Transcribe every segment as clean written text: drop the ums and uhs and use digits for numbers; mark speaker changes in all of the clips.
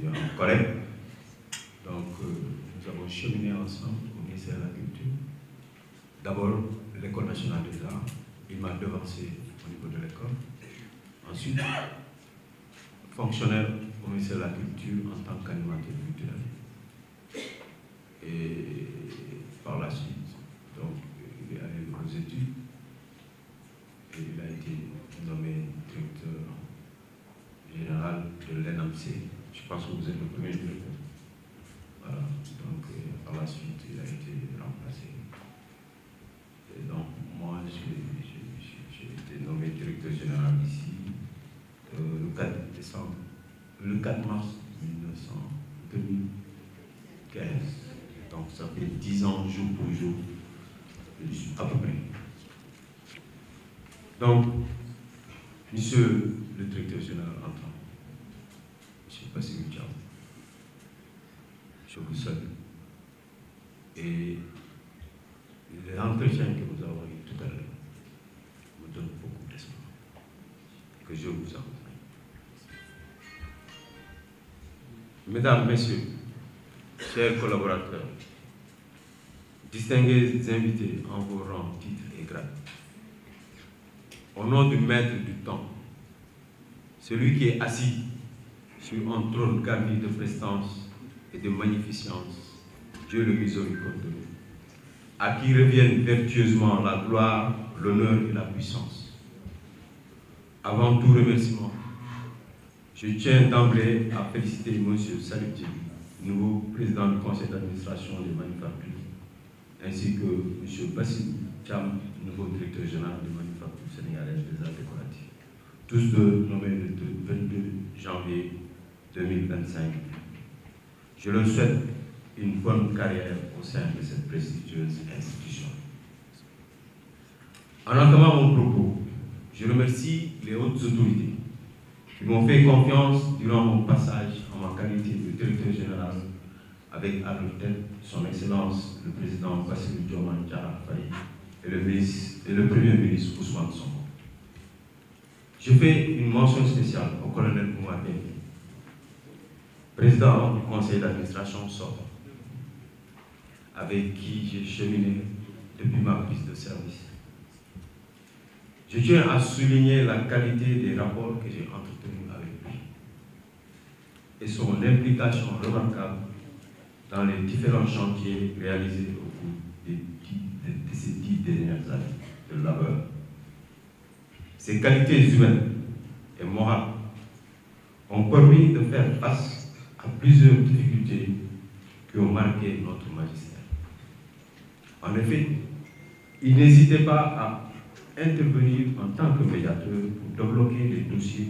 Speaker 1: tu es un collègue. Donc, nous avons cheminé ensemble au ministère de la Culture. D'abord, l'École nationale des arts. Il m'a devancé au niveau de l'école. Ensuite, fonctionnaire au ministère de la Culture en tant qu'animateur culturel. Et par la suite, donc, il est allé aux études et il a été nommé directeur général de l'ENAMC. Je pense que vous êtes le premier directeur. Voilà. Donc, par la suite, il a été remplacé. Et donc, moi, j'ai été nommé directeur général ici le 4 mars 2015. Donc, ça fait 10 ans, jour pour jour, à peu près. Donc, monsieur le directeur général entrant, monsieur Bassirou Thiam, je vous salue. Et l'entretien que nous avons eu tout à l'heure me donne beaucoup d'espoir. Que je vous accompagne. Mesdames, Messieurs, chers collaborateurs, distingués invités en vos rangs, titres et grades, au nom du maître du temps, celui qui est assis sur un trône garni de prestance et de magnificence, Dieu le miséricordieux, à qui reviennent vertueusement la gloire, l'honneur et la puissance. Avant tout remerciement, je tiens d'emblée à féliciter M. Salif Djeli, nouveau président du conseil d'administration des manufactures, ainsi que M. Bassirou Thiam, nouveau directeur général des manufactures sénégalaises des arts décoratifs, tous deux nommés le 22 janvier 2025. Je leur souhaite une bonne carrière au sein de cette prestigieuse institution. En entamant mon propos, je remercie les hautes autorités qui m'ont fait confiance durant mon passage en ma qualité de directeur général avec à leur tête son Excellence le président Bassirou Diomaye Diakhar Faye et le Premier ministre Ousmane Sonko. Je fais une mention spéciale au colonel Oumar Bey, président du conseil d'administration sortant, avec qui j'ai cheminé depuis ma prise de service. Je tiens à souligner la qualité des rapports que j'ai entretenus avec lui et son implication remarquable dans les différents chantiers réalisés au cours de ces 10 dernières années de labeur. Ces qualités humaines et morales ont permis de faire face à plusieurs difficultés qui ont marqué notre magistère. En effet, il n'hésitait pas à intervenir en tant que médiateur pour débloquer les dossiers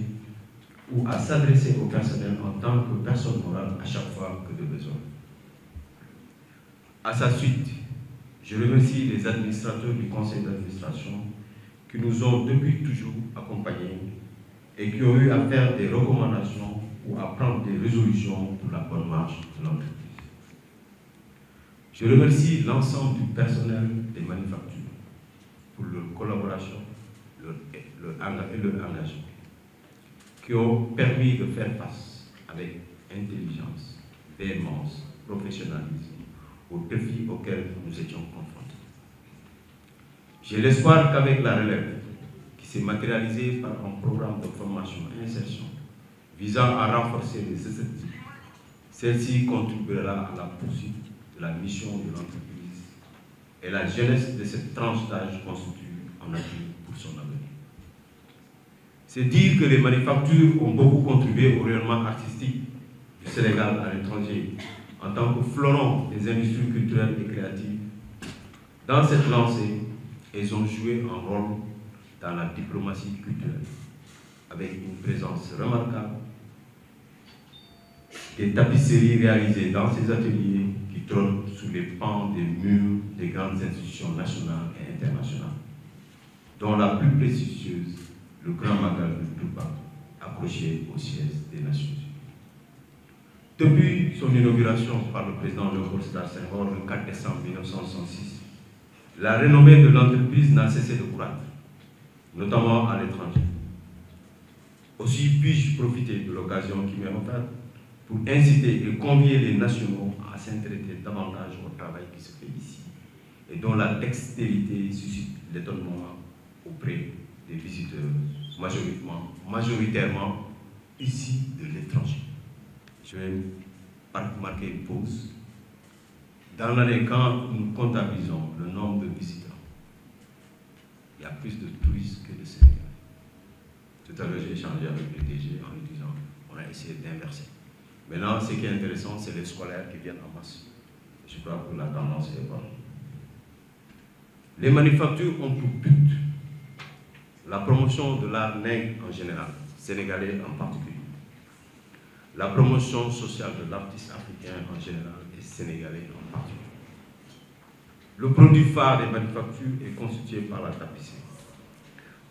Speaker 1: ou à s'adresser au personnel en tant que personne morale à chaque fois que de besoin. À sa suite, je remercie les administrateurs du conseil d'administration qui nous ont depuis toujours accompagnés et qui ont eu à faire des recommandations ou à prendre des résolutions pour la bonne marche de l'entreprise. Je remercie l'ensemble du personnel des manufactures pour leur collaboration et leur engagement, qui ont permis de faire face avec intelligence, véhémence, professionnalisme aux défis auxquels nous étions confrontés. J'ai l'espoir qu'avec la relève, qui s'est matérialisée par un programme de formation et insertion visant à renforcer les effectifs, celle-ci contribuera à la poursuite de la mission de l'entreprise et la jeunesse de cette tranche d'âge constitue un atout pour son avenir. C'est dire que les manufactures ont beaucoup contribué au rayonnement artistique du Sénégal à l'étranger en tant que fleuron des industries culturelles et créatives. Dans cette lancée, elles ont joué un rôle dans la diplomatie culturelle, avec une présence remarquable, des tapisseries réalisées dans ces ateliers qui trônent sous les pans des murs des grandes institutions nationales et internationales, dont la plus prestigieuse, le Grand Magal de Touba, accroché au siège des Nations Unies. Depuis son inauguration par le président Léopold Sédar Senghor le 4 décembre 1966, la renommée de l'entreprise n'a cessé de croître, notamment à l'étranger. Aussi puis-je profiter de l'occasion qui m'est offerte pour inciter et convier les nationaux à s'intéresser davantage au travail qui se fait ici et dont la dextérité suscite l'étonnement auprès des visiteurs, majoritairement ici de l'étranger. Je vais marquer une pause. Dans l'année, quand nous comptabilisons le nombre de visiteurs, il y a plus de touristes que de Sénégalais. Tout à l'heure, j'ai échangé avec le DG en lui disant on a essayé d'inverser. Maintenant, ce qui est intéressant, c'est les scolaires qui viennent en masse. Je crois que la tendance est bonne. Les manufactures ont pour but la promotion de l'art nègre en général, sénégalais en particulier, la promotion sociale de l'artiste africain en général et sénégalais en particulier. Le produit phare des manufactures est constitué par la tapisserie.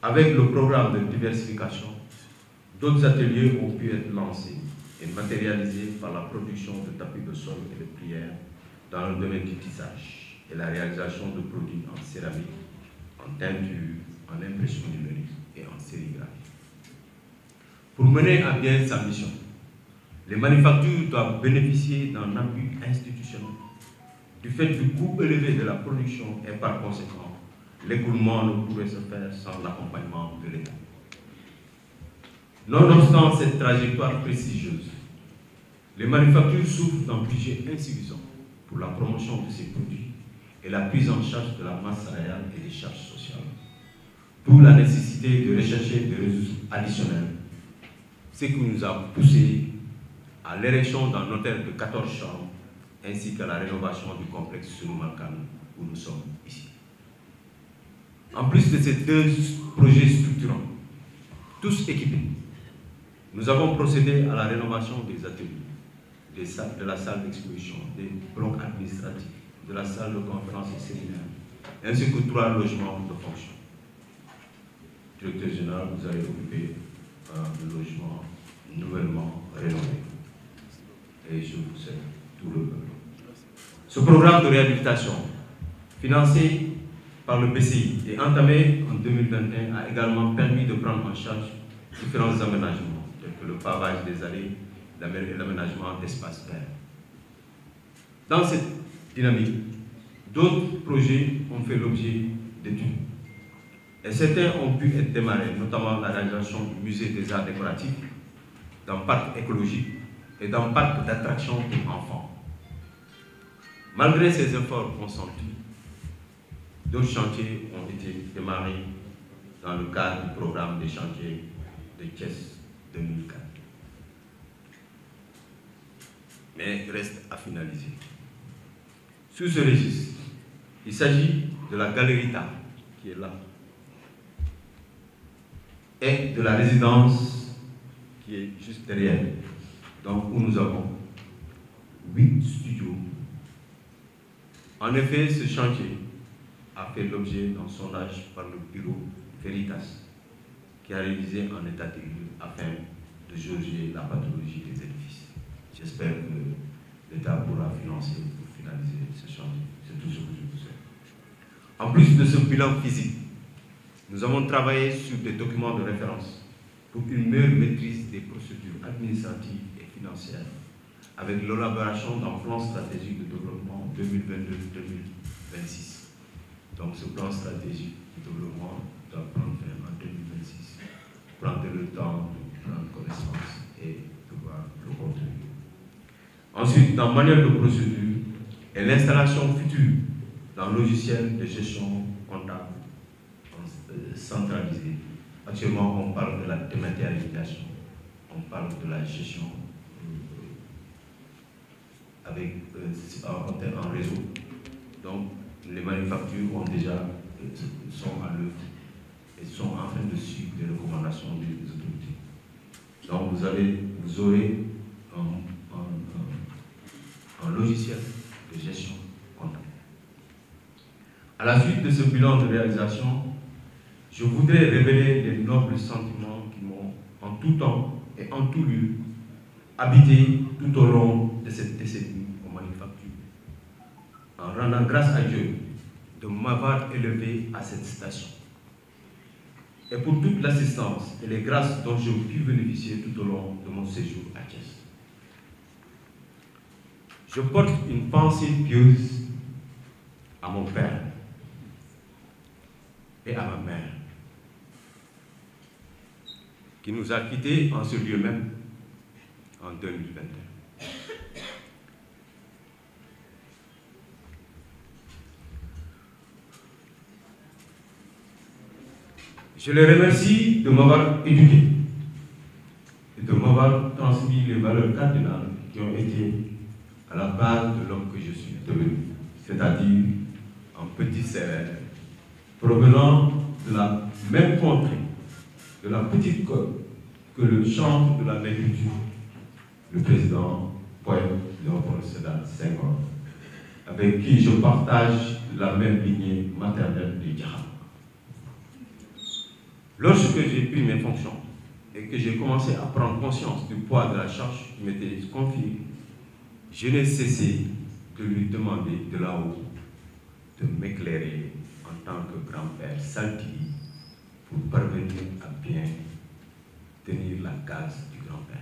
Speaker 1: Avec le programme de diversification, d'autres ateliers ont pu être lancés et matérialisés par la production de tapis de sol et de plières dans le domaine du tissage et la réalisation de produits en céramique, en teinture, en impression numérique et en sérigraphie. Pour mener à bien sa mission, les manufactures doivent bénéficier d'un appui institutionnel du fait du coût élevé de la production et par conséquent, l'écoulement ne pourrait se faire sans l'accompagnement de l'État. Nonobstant cette trajectoire prestigieuse, les manufactures souffrent d'un budget insuffisant pour la promotion de ces produits et la prise en charge de la masse salariale et des charges sociales. D'où la nécessité de rechercher des ressources additionnelles, ce qui nous a poussé à l'érection d'un hôtel de 14 chambres ainsi qu'à la rénovation du complexe Surumalkan où nous sommes ici. En plus de ces deux projets structurants, tous équipés, nous avons procédé à la rénovation des ateliers, de la salle d'exposition, des blocs administratifs, de la salle de conférence et séminaire, ainsi que 3 logements de fonction. Directeur général, vous allez occuper un logement nouvellement rénové. Et je vous souhaite tout le bonheur. Ce programme de réhabilitation, financé par le BCI et entamé en 2021, a également permis de prendre en charge différents aménagements, tels que le pavage des allées et l'aménagement d'espaces verts. Dans cette dynamique, d'autres projets ont fait l'objet d'études. Et certains ont pu être démarrés, notamment la réalisation du musée des arts décoratifs, d'un parc écologique et d'un parc d'attractions pour enfants. Malgré ces efforts consentis, d'autres chantiers ont été démarrés dans le cadre du programme des chantiers de Thiès 2004. Mais reste à finaliser. Sous ce registre, il s'agit de la galerie d'art qui est là et de la résidence qui est juste derrière, donc où nous avons 8 studios. En effet, ce chantier a fait l'objet d'un sondage par le bureau Veritas, qui a réalisé un état des lieux afin de jauger la pathologie des édifices. J'espère que l'État pourra financer pour finaliser ce chantier. C'est tout ce que je vous souhaite. En plus de ce bilan physique, nous avons travaillé sur des documents de référence pour une meilleure maîtrise des procédures administratives et financières avec l'élaboration d'un plan stratégique de développement 2022-2026. Donc ce plan stratégique de développement doit prendre fin en 2026. Prendre le temps de prendre connaissance et de voir le contenu. Ensuite, dans la manière de procédure et l'installation future d'un logiciel de gestion comptable centralisé. Actuellement, on parle de la dématérialisation, on parle de la gestion en réseau. Donc, les manufactures ont déjà, sont à l'œuvre et sont en train de suivre les recommandations des autorités. Donc, vous aurez un logiciel de gestion comptable. À la suite de ce bilan de réalisation, je voudrais révéler les nobles sentiments qui m'ont en tout temps et en tout lieu habité tout au long de cette décennie aux manufactures, en rendant grâce à Dieu de m'avoir élevé à cette station et pour toute l'assistance et les grâces dont j'ai pu bénéficier tout au long de mon séjour à Thiès. Je porte une pensée pieuse à mon père et à ma mère, qui nous a quittés en ce lieu même en 2021. Je les remercie de m'avoir éduqué et de m'avoir transmis les valeurs cardinales qui ont été à la base de l'homme que je suis devenu, c'est-à-dire un petit Sérère, provenant de la même contrée, de la petite côte, que le chantre de l'agriculture, le président poète Léopold Sédar Senghor, avec qui je partage la même lignée maternelle du Diakhar. Lorsque j'ai pris mes fonctions et que j'ai commencé à prendre conscience du poids de la charge qui m'était confiée, je n'ai cessé de lui demander de là-haut de m'éclairer en tant que grand-père saltigué pour parvenir à bien tenir la case du grand-père.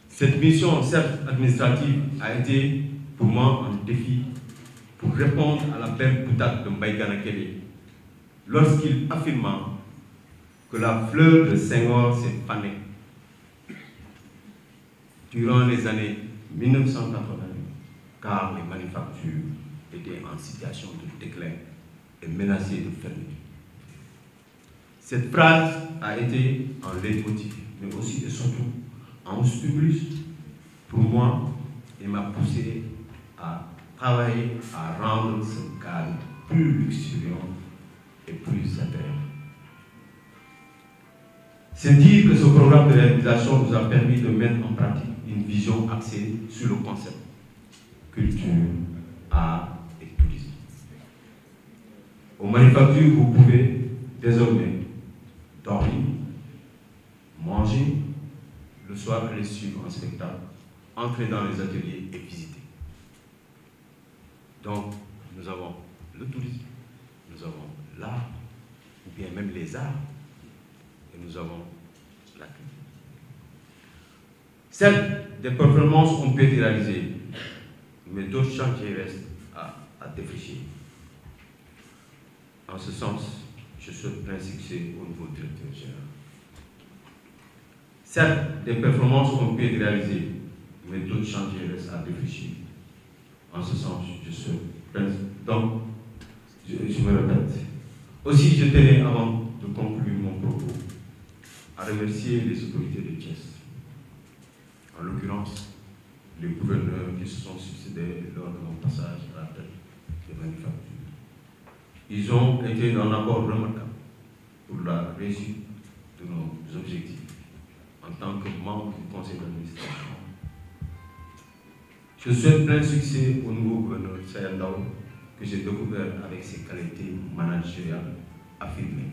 Speaker 1: Cette mission, certes administrative, a été pour moi un défi pour répondre à la belle boutade de Mbaye Gana Kébé lorsqu'il affirma que la fleur de Senghor s'est fanée durant les années 1980, car les manufactures étaient en situation de déclin et menacées de fermeture. Cette phrase a été un leitmotiv, mais aussi et surtout un stimulus pour moi et m'a poussé à travailler à rendre ce cadre plus luxuriant et plus intéressant. C'est dire que ce programme de réalisation nous a permis de mettre en pratique une vision axée sur le concept culture, art et tourisme. Aux manufactures, vous pouvez désormais dormir, manger, le soir aller suivre un spectacle, entrer dans les ateliers et visiter. Donc, nous avons le tourisme, nous avons l'art, ou bien même les arts, et nous avons la culture. Certes, des performances ont pu être réalisées, mais d'autres chantiers restent à défricher. En ce sens, je souhaite plein succès au nouveau directeur général. Certes, des performances ont pu être réalisées, mais d'autres chantiers restent à défricher. En ce sens, je souhaite plein succès. Donc, je me répète. Aussi, je tenais, avant de conclure mon propos, à remercier les autorités de Thiès, en l'occurrence les gouverneurs qui se sont succédés lors de mon passage à la tête des manufactures. Ils ont été d'un apport remarquable pour la réussite de nos objectifs en tant que membre du conseil d'administration. Je souhaite plein succès au nouveau gouverneur Sayan Ndao, que j'ai découvert avec ses qualités managériales affirmées.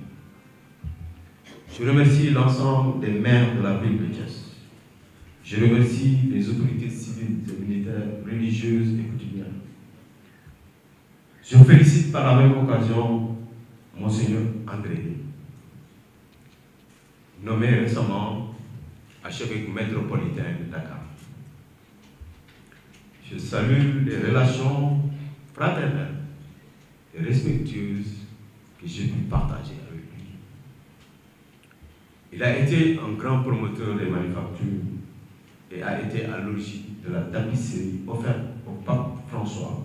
Speaker 1: Je remercie l'ensemble des maires de la ville de Thiès. Je remercie les autorités civiles et militaires, religieuses et coutumières. Je félicite par la même occasion Monseigneur André, nommé récemment archevêque métropolitain de Dakar. Je salue les relations fraternelles et respectueuses que j'ai pu partager avec lui. Il a été un grand promoteur des manufactures et a été à l'origine de la tapisserie offerte au pape François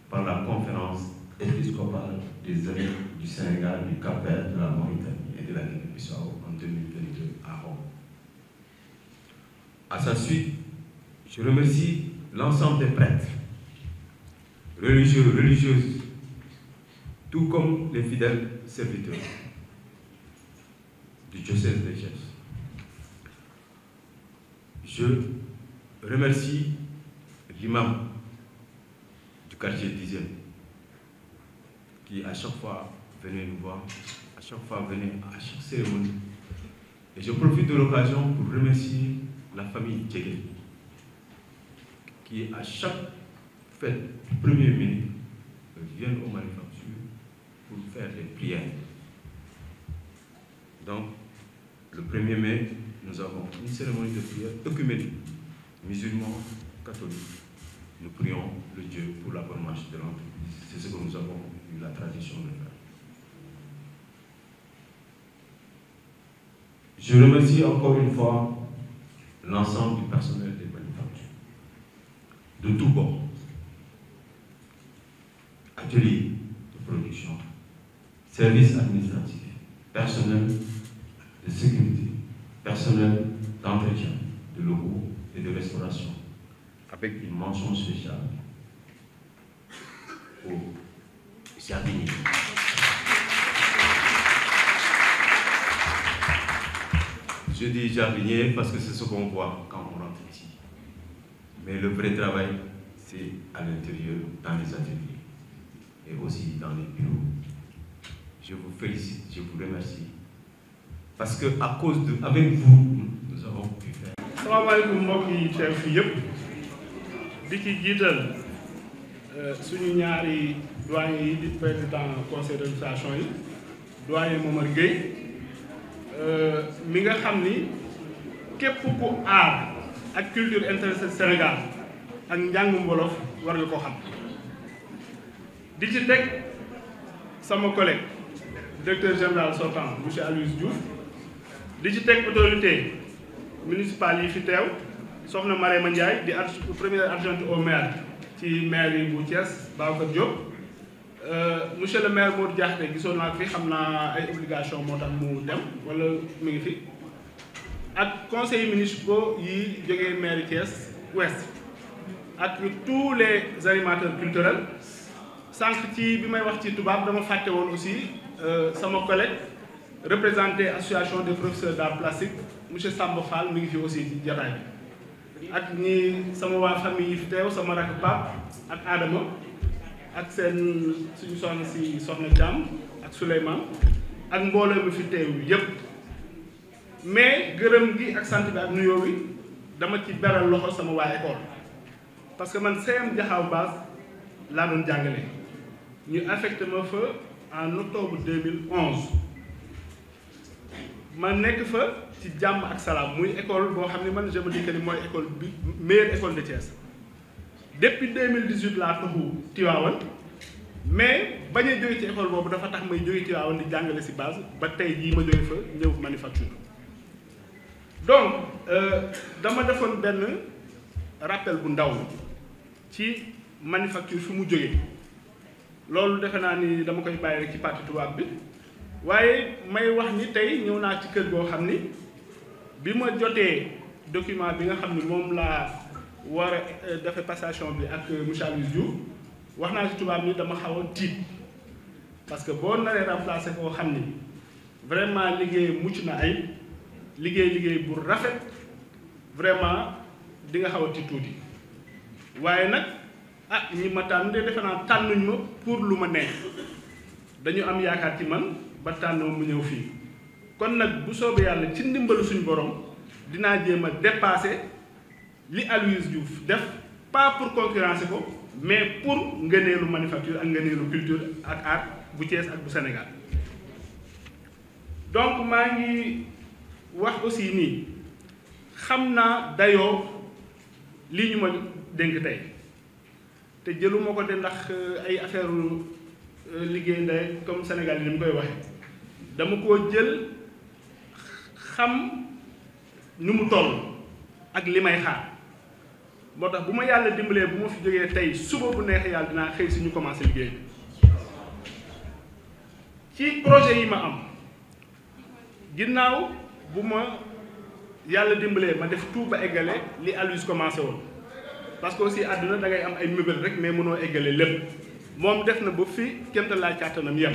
Speaker 1: par la conférence épiscopale des amis du Sénégal, du Cap-Vert, de la Mauritanie et de la Guinée-Bissau en 2022 à Rome. À sa suite, je remercie l'ensemble des prêtres, religieux, religieuses, tout comme les fidèles serviteurs du diocèse de Thiès. Je remercie l'imam du quartier 10e qui à chaque fois venait nous voir, à chaque fois venait à chaque cérémonie. Et je profite de l'occasion pour remercier la famille Djegel qui à chaque fête du 1er mai viennent aux manufactures pour faire des prières. Donc, le 1er mai, nous avons une cérémonie de prière œcuménique, musulmans, catholiques, nous prions le Dieu pour la bonne marche de l'entreprise. C'est ce que nous avons eu la tradition de faire. Je remercie encore une fois l'ensemble du personnel des manufactures, de tous bords, ateliers de production, services administratifs, personnel de sécurité, personnel d'entretien, de locaux et de restauration, avec une mention spéciale aux jardiniers. Je dis jardinier parce que c'est ce qu'on voit quand on rentre ici. Mais le vrai travail, c'est à l'intérieur, dans les ateliers et aussi dans les bureaux. Je vous félicite, je vous remercie. Parce que à cause de, avec vous, nous avons pu faire.
Speaker 2: Salaamaaleykum mbokk yi teew fii yëpp di ci jiital suñu ñaari doyen yi di président conseil d'administration yi doyen Momar Gueye mi nga xam ni képp ku aar ak culture intéressée Sénégal ak njàngum wolof war nga ko xam di ci teg sama collègue directeur général sortant monsieur Aloyse Diouf di ci teg autorité municipal yi fi teew soxna Marème Ndiaye di première adjointe au maire ci maire yi bu Thiès Babacar Diop monsieur le maire Modou Diakhaté gisoon naa fi xam naa ay obligation moo tax mu dem wala mu ngi fi ak conseils municipaux yi jógee maire Thiès Ouest ak tous les animateurs culturels sànq ci bi may wax ci tubaab dama fàtte woon aussi sama collègue représenté association des professeurs d'art plastique monsieur Samba Fall mi ngi fi aussi ci jotaay bi ak ñi sama waa famille yi fi teew sama rakk Pape ak Adama ak seen suñu soxna si soxna Thiam ak Souleymane ak mbooloo mi fi teew yépp mais gërëm gi ak sant bi ak nuyoo bi dama ci beral loxo sama waa école parce que man CM Jaxaw Basse laa doon jàngale ñu affecté ma fa en octobre 2011 ma nekk fa ci jàmm ak salaam muy école boo xam ne man je me dis que ni mooy école bi meilleure école de Thiès depuis 2018 laa taxu Tivaouane mais bañ a jóge ci école boobu dafa tax may jóge Tivaouane di jàngale si base ba tey jii ma jóge fa ñëw manufacture donc dama defoon benn rappel bu ndaw ci manufacture fi mu jógee loolu defe naa ni dama koy bàyyi rek ci partie tubaab bi waaye may wax ni tey ñëw naa ci kër goo xam ni bi ma jotee document bi nga xam ni moom laa war a defee passation bi ak monsieur Aloyse Diouf wax naa ci tubaab ni dama xaw a tiit parce que boo naree remplacer koo xam ni vraiment liggéey mucc na ay liggéey bu rafet vraiment di nga xaw a tiit tuuti waaye nag ah ñi ma tànn de defe naa tànnuñ ma pour lu ma neex dañu am yaakaar ci man ba tànn mu ñëw fii kon nag bu soobee yàlla ci ndimbalu suñu borom dinaa jéem a dépasser li Aloyse Diouf def pas pour concurrencer ko mais pour ngëneelu manufacture ak ngëneelu culture ak art bu Thiès ak bu Sénégal donc maa ngi wax aussi nii xam naa dayoo lii ñu ma dénk tey te jëluma ko de ndax ay affaire liggéey ndey comme Sénégal yi ni mu koy waxee dama koo jël xam ni mu toll ak li may xaar moo tax bu ma yàlla dimbalee bu ma fi jógee tey suba bu neexee yàlla dinaa xëy si ñu commencé liggéey ci projet yi ma am ginnaaw bu ma yàlla dimbalee ma def tout ba eggale li Aloyse commencé woon parce que aussi àdduna da ngay am ay mébét rek mais mënoo eggale lépp moom def na ba fi kémta laa càttanam yem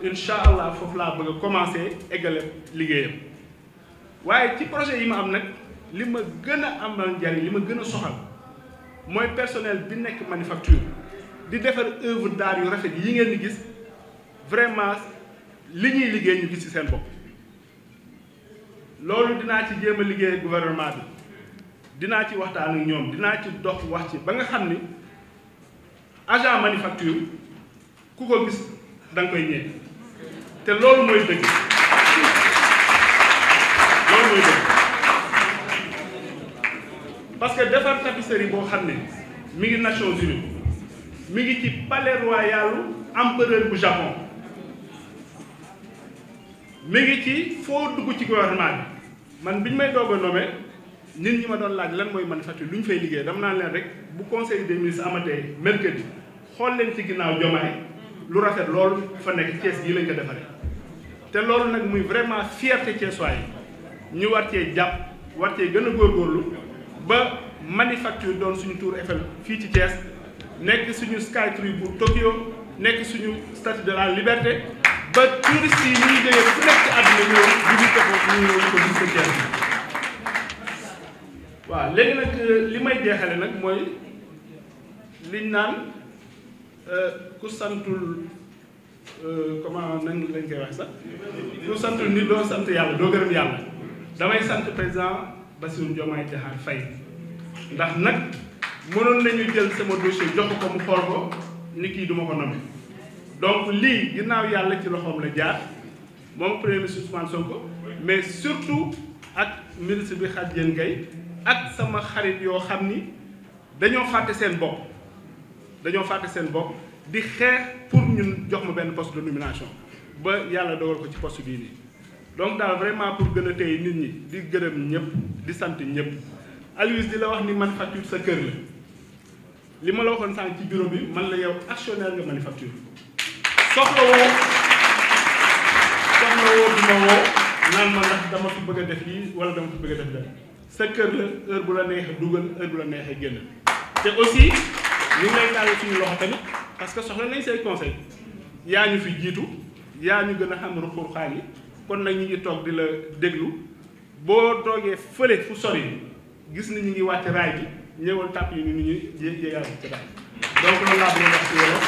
Speaker 2: incha allah foofu laa bëgg a commencé eggale liggéeyam waaye ci projet yi ma am nag li ma gën a amal njariñ li ma gën a soxal mooy personnel bi nekk manufacture di defar œuvre d'art yu rafet yi ngeen di gis vraiment li ñuy liggéey ñu gis ci seen bopp loolu dinaa ci jéem a liggéey gouvernement bi dinaa ci waxtaan ak ñoom dinaa ci dox wax ci ba nga xam ni agent manufacture ku ko gis da nga koy ñëw te loolu mooy dëgg loolu mooy dëgg parce que defar tapisserie boo xam ne mi ngi Nations Unies mi ngi ci palais royal empereur bu Japon mi ngi ci foo dugg ci gouvernement bi man bi ñu may doog a nommé nit ñi ma doon laaj lan mooy manufacture lu ñu fay liggéey dama naan leen rek bu conseil des ministres amatee mercredi xool leen ci ginnaaw Diomaye lu rafet loolu fa nekk Thiès gii lañ ko defaree te loolu nag muy vraiment fierté thiessois yi ñu war cee jàpp war cee gën a góorgóorlu ba manufacture doon suñu tour Eiffel fii ci Thiès nekk suñu Skytree pour Tokyo nekk suñu statue de la liberté ba touristes yi ñuy jógee fu nekk ci àdduna ñëw visité ko ñu ñëw ko visité Thiès waaw léegi nag li may jeexale nag mooy liñ naan ku santul comment nan lañ koy wax sax ku santul nit doo sant yàlla doo gërëm yàlla damay sant président Bassirou Diomaye Diakhar Faye ndax nag mënoon nañu jël sama dossier jox ko mu xool ko ni kii duma ko nommé donc lii ginnaaw yàlla ci loxoom la jaar moom premier ministre Ousmane Sonko mais surtout ak ministre bi Khadija Gaye ak sama xarit yoo xam ni dañoo fàtte seen bopp di xeex pour ñun jox ma benn poste de nomination ba yàlla dogal ko ci poste bii nii donc daal vraiment pour gën a téye nit ñi di gërëm ñëpp di sant ñëpp Aloyse di la wax ni manufacture sa kër la li ma la waxoon sànq ci bureau bi man la yow actionnaire nga manufacture soxla woo du ma woo naan ma ndax dama fi bëgg a def lii wala dama fi bëgg a def dara sa kër la heure bu la neexee dugal heure bu la neexee génn te aussi ñu ngi lay tàllal suñu loxo tamit parce que soxla nañ say conseil yaa ñu fi jiitu yaa ñu gën a xam ruqur xaal yi kon nag ñu ngi toog di la déglu boo toogee fële fu sori gis ni ñu ngi wàcc raay bi ñëwal tàpp yi ni ñu yéegal ci daal donc loolu laa bëgg a wax ci wolof